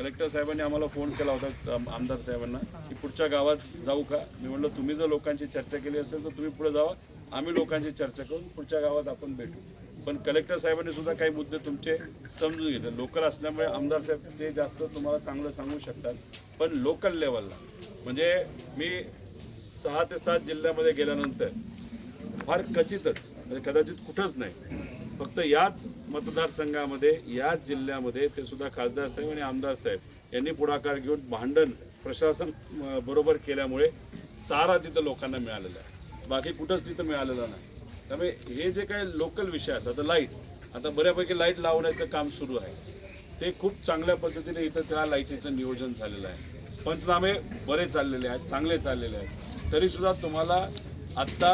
Collector साहेबांनी आम्हाला phone केला होता आमदार साहेबांना की पुढच्या गावात जाऊ का. मी म्हटलं तुम्ही जर लोकांची चर्चा केली असेल तर तुम्ही पुढे जावा, आम्ही लोकांची चर्चा करून पुढच्या गावात आपण भेटू. पण कलेक्टर साहेबांनी सुद्धा काही मुद्दे तुमचे समजून घेतले. लोकल असल्यामुळे आमदार साहेब ते जास्त तुम्हाला चांगलं सांगू शकतात. पण लोकल लेवलला म्हणजे मी 6 ते 7 जिल्ह्यामध्ये गेल्यानंतर फार क्वचितच म्हणजे कदाचित कुठंच नाही, फक्त याच मतदारसंघामध्ये याच जिल्ह्यामध्ये ते सुद्धा खासदार साहेब आणि आमदार साहेब यांनी पुढाकार घेऊन भांडण प्रशासन बरोबर केल्यामुळे चारा तिथं लोकांना मिळालेला आहे. बाकी कुठंच तिथं मिळालेलं नाही. त्यामुळे हे जे काही लोकल विषय असतात, आता लाईट, आता बऱ्यापैकी लाईट लावण्याचं काम सुरू आहे. ते खूप चांगल्या पद्धतीने इथं त्या लाईटीचं नियोजन झालेलं आहे. पंचनामे बरे चाललेले आहेत, चांगले चाललेले आहेत. तरीसुद्धा तुम्हाला आत्ता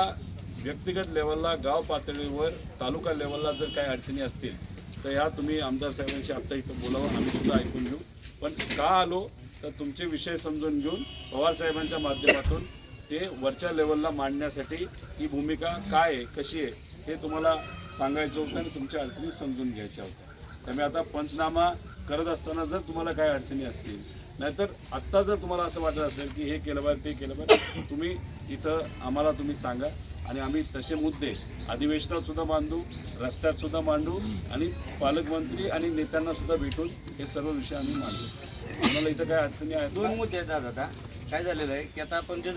व्यक्तिगत लेवलला, गाव पातळीवर, तालुका लेवलला जर काही अडचणी असतील तर ह्या तुम्ही आमदार साहेबांशी आत्ता इथं बोलावं, आम्ही सुद्धा ऐकून घेऊ. पण का आलो तर तुमचे विषय समजून घेऊन पवार साहेबांच्या माध्यमातून ते वरच्या लेवलला मांडण्यासाठी ही भूमिका काय आहे, कशी आहे हे तुम्हाला सांगायचं होतं आणि तुमच्या अडचणी समजून घ्यायच्या होत्या. त्यामुळे आता पंचनामा करत असताना जर तुम्हाला काही अडचणी असतील, नाहीतर आत्ता जर तुम्हाला असं वाटत असेल की हे केलं पाहिजे, ते केलं पाहिजे, तुम्ही इथं आम्हाला तुम्ही सांगा आणि आम्ही तसे मुद्दे अधिवेशनात सुद्धा मांडू, रस्त्यात सुद्धा मांडू आणि पालकमंत्री आणि नेत्यांना सुद्धा भेटून हे सर्व विषय आम्ही मांडू. आम्हाला इथं काय अडचणी आहेत. 2 मुद्दे आहेत दादा. काय झालेलं आहे की आता आपण जे